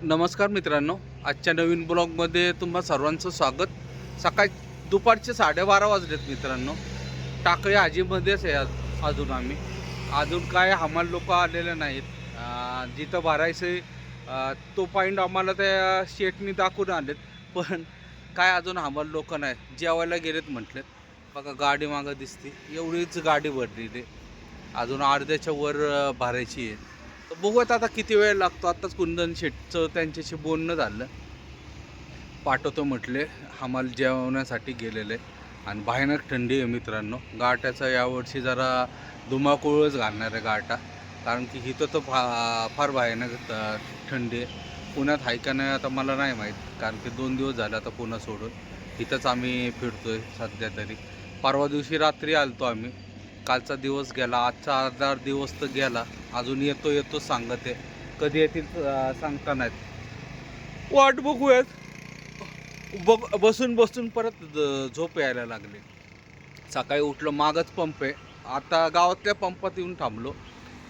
नमस्कार मित्रांनो, आजच्या नवीन ब्लॉगमध्ये तुम्हा सर्वांचं स्वागत। सकाळी दुपारचे 12:30 वाजलेत मित्रांनो। टाकळी आजीमध्येच आहे अजून आम्ही। अजून काय हमाल लोक आलेले नाहीत। जिथं भरायचं तो पॉईंट आम्हाला त्या शेटनी दाखवून आलेत, पण काय अजून हमाल लोक नाही, जेवायला गेलेत म्हटलेत। बघा गाडी मागं दिसते, एवढीच गाडी भरलेली, अजून अर्ध्याच्या वर भरायची आहे। तर बघूयात आता किती वेळ लागतो। आताच कुंदन शेटचं त्यांच्याशी बोलणं झालं, पाठवतो म्हटले, हमाल जेवण्यासाठी गेलेले। आणि भयानक थंडी आहे मित्रांनो। गाट्याचा यावर्षी जरा धुमाकूळच घालणार आहे गाटा, कारण की इथं तर फार भयानक थंडी आहे। पुण्यात आहे का नाही आता मला नाही माहीत, कारण की 2 दिवस झाले आता पुन्हा सोडून इथंच आम्ही फिरतोय सध्या तरी। परवा दिवशी रात्री आलतो आम्ही, कालचा दिवस गेला, आजचा अर्धा दिवस तर गेला, अजून येतो सांगत आहे, कधी येतील सांगता नाहीत। वाट बघूयात। बसून बसून परत झोप यायला लागली। सकाळी उठलो, मागच पंप आहे, आता गावातल्या पंपात येऊन थांबलो,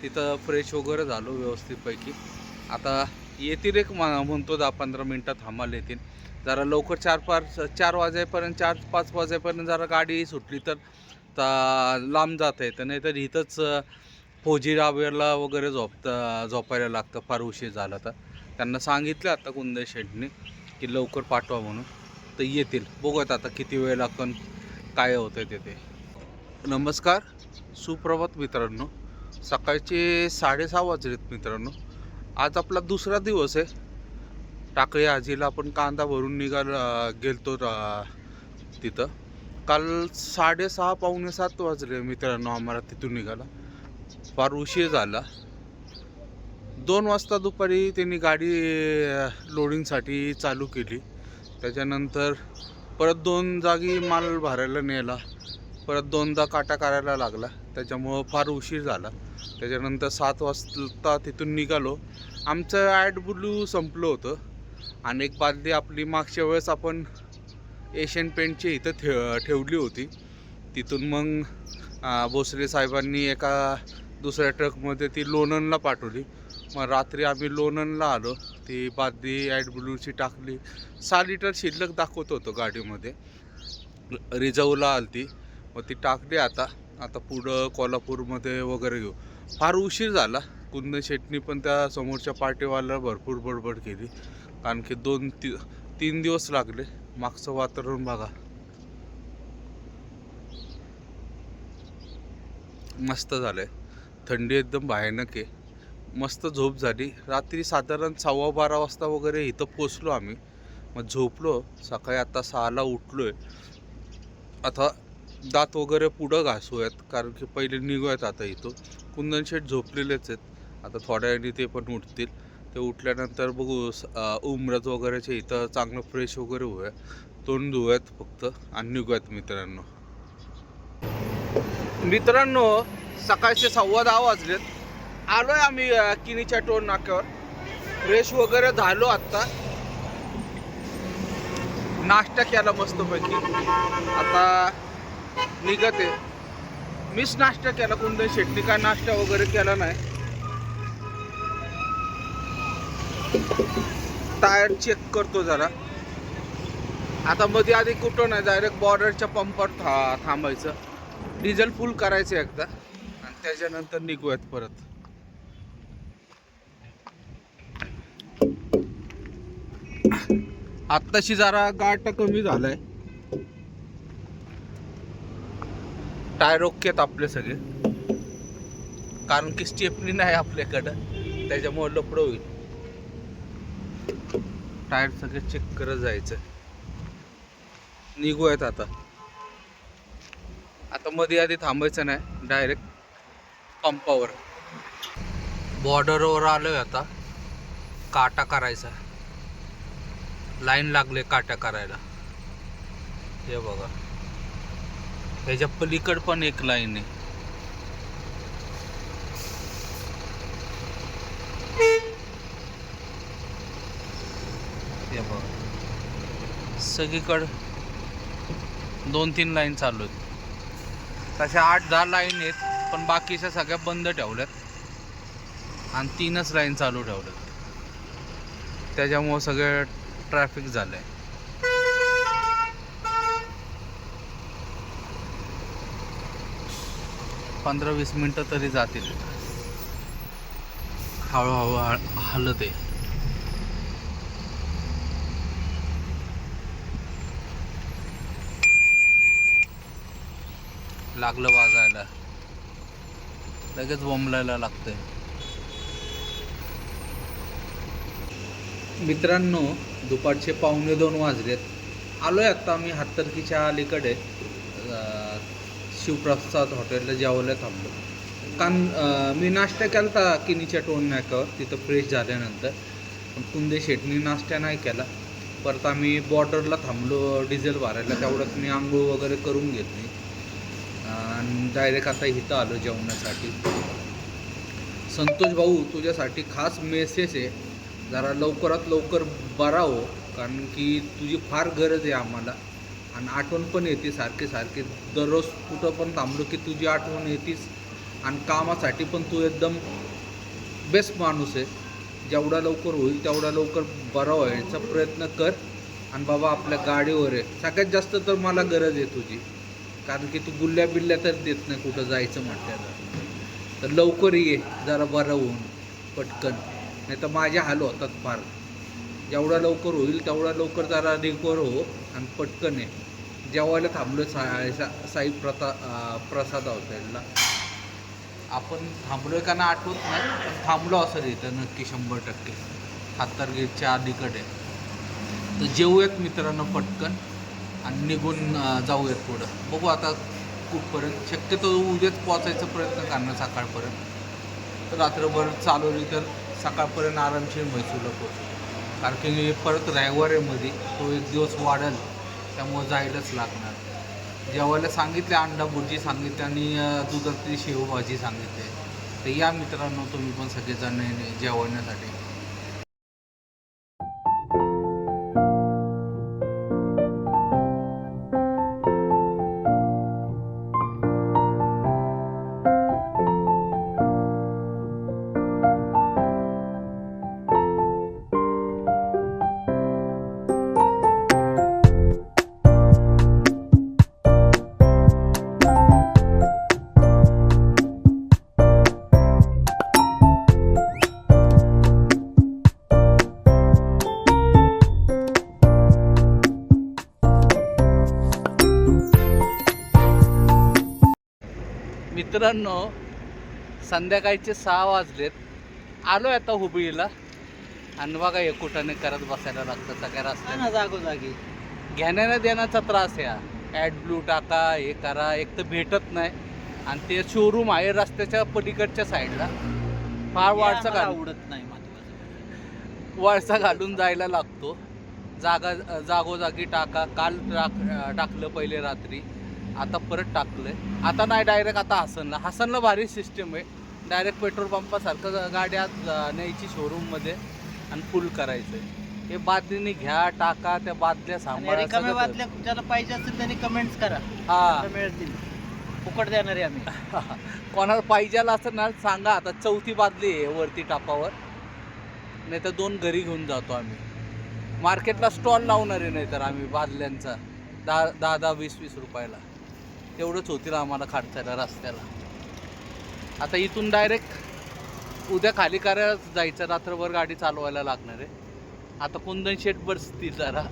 तिथं फ्रेश वगैरे झालो व्यवस्थितपैकी। आता येतील एक म्हणतो 10-15 मिनटात हमाल येतील। जरा लवकर 4 वाजेपर्यंत 4-5 वाजेपर्यंत जरा गाडी सुटली तर लांब जाता येतं, नाही तर इथंच फौजी रावेरला वगैरे झोपायला लागतं फार उशीर झाला तर। त्यांना सांगितलं आता कुंदन शेटनी की लवकर पाठवा म्हणून, तर येतील। बघूयात आता किती वेळ लागतो, काय होतं ते। नमस्कार, सुप्रभात मित्रांनो। सकाळचे 6:30 वाजलेत मित्रांनो। आज आपला दुसरा दिवस आहे। टाकळी आजीला आपण कांदा भरून गेलतो तिथं। काल 6:30 पावणे 7 वाजले मित्रांनो आम्हाला तिथून निघाला, फार उशीर झाला। 2 वाजता दुपारी त्यांनी गाडी लोडिंगसाठी चालू केली, त्याच्यानंतर परत 2 जागी माल भरायला नेला, परत 2दा काटा करायला लागला, त्याच्यामुळं फार उशीर झाला। त्याच्यानंतर 7 वाजता तिथून निघालो। आमचं ॲडब्ल्यू संपलं होतं आणि एक बादली आपली मागच्या वेळेस आपण एशियन पेंटची इथं ठेवली होती, तिथून मग भोसले साहेबांनी एका दुसऱ्या ट्रकमध्ये ती लोणंदला पाठवली। मग रात्री आम्ही लोणंदला आलो, ती बादली ॲडब्ल्यूची टाकली। 6 लिटर शिल्लक दाखवत होतं गाडीमध्ये, रिझर्वला आलती, मग ती टाकली। आता पुढं कोल्हापूरमध्ये वगैरे घेऊ। फार उशीर झाला। कुंदन शेटनी पण त्या समोरच्या पार्टीवाल्याला भरपूर बडबड केली, कारण की 2-3 दिवस लागले। मागचं वातावरण बघा, मस्त झालंय, थंडी एकदम भयानक आहे। मस्त झोप झाली। रात्री साधारण 12:15 वाजता वगैरे इथं पोचलो आम्ही, मग झोपलो। सकाळी आता 6ला उठलोय। आता दात वगैरे पुढं घासूयात, कारण की पहिले निघूयात आता इथं। कुंदन शेट झोपलेलेच आहेत, आता थोड्या वेळाने ते पण उठतील। ते उठल्यानंतर बघू उमरत वगैरेचे इथं चांगलं फ्रेश वगैरे होऊया, तोंड धुऊयात फक्त आणि निघूयात मित्रांनो। सकाळचे 10:15 वाजलेत, आलोय आम्ही किनीच्या टोल नाक्यावर। फ्रेश वगैरे झालो, आत्ता नाश्ता केला मस्तपैकी, आता निघत आहे। मीच नाश्ता केला, कुंदन शेटनी काय नाश्ता वगैरे केला नाही। टायर चेक करतो जरा। आता मध्ये आधी कुठं नाही, डायरेक्ट बॉर्डरच्या पंपावर थांबायचं, डिझेल फुल करायचं एकदा आणि त्याच्यानंतर निघूयात परत। आत्ताशी जरा गाठ कमी झालाय, टायर ओकेत आपले सगळे, कारण की स्टेपनी नाही आपल्याकडं, त्याच्यामुळे लफडं होईल। टायर सगळे चेक करत जायचं, निघूयात आता मध्ये आधी थांबायचं नाही, डायरेक्ट पंपावर। बॉर्डरवर आलोय आता, काटा करायचा, लाईन लागले काटा करायला। हे बघा, ह्याच्या पलीकड पण एक लाईन आहे। हे बघा, सगळीकडं 2-3 लाईन चालू आहेत, तशा 8-10 लाईन आहेत, पण बाकीच्या सगळ्या बंद ठेवल्यात आणि 3च लाईन चालू ठेवल्यात। त्याच्यामुळं सगळं ट्रॅफिक झालं आहे. 15-20 मिनटं तरी जातील. हळूहळू हलत आहे. लागलं वाजायला, लगेच बोंबलायला लागतंय. मित्रांनो, दुपारचे 1:45 वाजलेत. आलोय आत्ता आम्ही हातर्कीच्या अलीकडे शिवप्रसाद हॉटेलला जेवायला थांबलो. मी नाश्ता केला होता किनीच्या टोन नाक्यावर, तिथं फ्रेश झाल्यानंतर. पण कुंदे शेटनी नाश्ता नाही केला. परत आम्ही बॉर्डरला थांबलो डिझेल भरायला. तेवढ्यात मी आंघोळ वगैरे करून घेतली आणि डायरेक्ट आता इथं आलो जेवणासाठी. संतोष भाऊ, तुझ्यासाठी खास मेसेज आहे, जरा लवकरात लवकर बरा हो, कारण की तुझी फार गरज आहे आम्हाला. आणि आठवण पण येते सारखे सारखे. दररोज कुठं पण थांबलो की तुझी आठवण येतीस. आणि कामासाठी पण तू एकदम बेस्ट माणूस आहे. जेवढा लवकर होईल तेवढा लवकर बरा व्हायचा प्रयत्न कर. आणि बाबा आपल्या गाडीवर आहे. सगळ्यात जास्त तर मला गरज आहे तुझी, कारण की तू गुल्ल्या बिल्ल्या तर देत नाही कुठं जायचं म्हटल्यावर. तर लवकर ये जरा बरं होऊन पटकन, नाही तर माझे हाल होतात फार. जेवढा लवकर होईल तेवढा लवकर जरा रिकवर हो आणि पटकन आहे. जेवायला थांबलो साई प्रसाद हॉटेलला. आपण थांबलोय का ना आठवत नाही, पण थांबलो असं इथं नक्की 100%. हातर्कीच्या अलीकडे. तर जेवूयात मित्रांनो पटकन आणि निघून जाऊयात पुढं. बघू आता कुठपर्यंत. शक्यतो उद्याच पोचायचा प्रयत्न करणार सकाळपर्यंत. तर रात्रभर चालवली तर सकाळपर्यंत आरामशीर म्हैसूरला पोचू. कारण की परत रविवार आहे मध्ये, तो एक दिवस वाढेल, त्यामुळं जायलाच लागणार. जेवायला सांगितले, अंडा भुर्जी सांगितली आणि दुधातली शेवभाजी सांगितली. तर या मित्रांनो तुम्ही पण सगळेजण जेवण्यासाठी. मित्रांनो, संध्याकाळचे 6 वाजलेत. आलो आहे आता हुबळीला. आणि बघा हे कुठाने करत बसायला लागतं सगळ्या रस्त्यानं, जागोजागी. घेण्याने देण्याचा त्रास आहे. ॲड ब्लू टाका, हे करा, एक तर भेटत नाही. आणि ते शोरूम आहे रस्त्याच्या पलीकडच्या साईडला. फार आवडत नाही. वळसा घालून जायला लागतो. जागोजागी टाका. काल टाकलं पहिले रात्री, आता परत टाकलंय. आता नाही, डायरेक्ट आता हसनला भारी सिस्टम आहे. डायरेक्ट पेट्रोल पंपासारखं गाड्या न्यायची शोरूममध्ये आणि फुल करायचं आहे. हे बादलीने घ्या, टाका, त्या बादल्या सांभाळा. बादल्या ज्याला पाहिजे असेल त्यांनी कमेंट्स करा. हा, मिळतील, फुकट देणार आहे आम्ही. कोणाला पाहिजे असेल ना सांगा. आता 4थी बादली आहे वरती टापावर, नाही तर 2 घरी घेऊन जातो आम्ही. मार्केटला स्टॉल लावणार आहे, नाही तर आम्ही बादल्यांचा 10-20 रुपयाला. तेवढंच होतील आम्हाला खर्चायला रस्त्याला. आता इथून डायरेक्ट उद्या खाली करायला जायचं. रात्रभर गाडी चालवायला लागणार आहे. आता कुंदन शेट बसतील जरा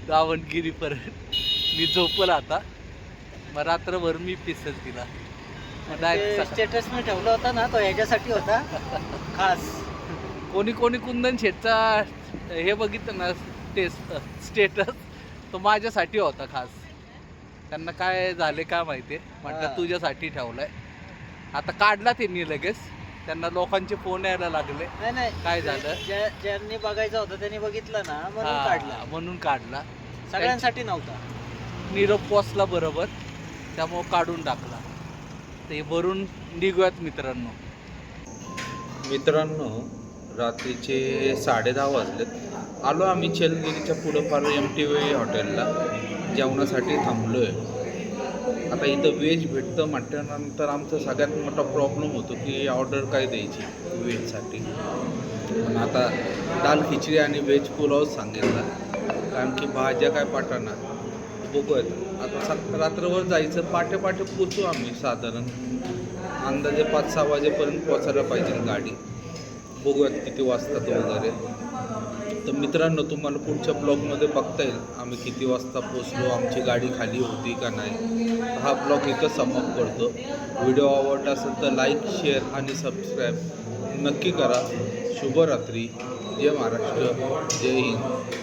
दावणगिरीपर्यंत. मी झोपल आता, मग रात्रभर मी पिसल तिला. मग डायरेक्ट स्टेटस मी ठेवला होता ना, तो ह्याच्यासाठी होता खास. कोणी कुंदन शेटचा हे बघितलं ना स्टेटस, तो माझ्यासाठी होता खास. त्यांना काय झाले काय माहिती, म्हटलं तुझ्यासाठी ठेवलाय. आता काढला त्यांनी लगेच. त्यांना लोकांचे फोन यायला लागले. नाही, काय झालं, ज्यांनी बघायचं होतं त्यांनी बघितलं ना, म्हणून काढला. सगळ्यांसाठी नव्हता. निरोप पोचला बरोबर, त्यामुळं काढून टाकला. ते भरून निघूयात मित्रांनो. रात्रीचे 10:30 वाजलेत. आलो आम्ही चलगिरीच्या पुढं फार MTV हॉटेलला जेवणासाठी थांबलो आहे. आता इथं व्हेज भेटतं म्हटल्यानंतर आमचा सगळ्यात मोठा प्रॉब्लेम होतो की ऑर्डर काय द्यायची व्हेजसाठी. पण आता दाल खिचडी आणि व्हेज पुलाव सांगितला, कारण की भाज्या काय पाठाना. बघूयात आता रात्रभर जायचं, पाटे पोचू आम्ही साधारण अंदाजे 5-6 वाजेपर्यंत पोचायला पाहिजे गाडी. बघूयात किती वाजतात वगैरे. तर मित्रांनो, तुम्हाला पुढच्या ब्लॉगमध्ये बघता येईल आम्ही किती वाजता पोचलो, आमची गाडी खाली होती का नाही. हा ब्लॉग इथं समाप्त करतो. व्हिडिओ आवडला असेल तर लाईक, शेअर आणि सबस्क्राईब नक्की करा. शुभरात्री. जय महाराष्ट्र, जय हिंद.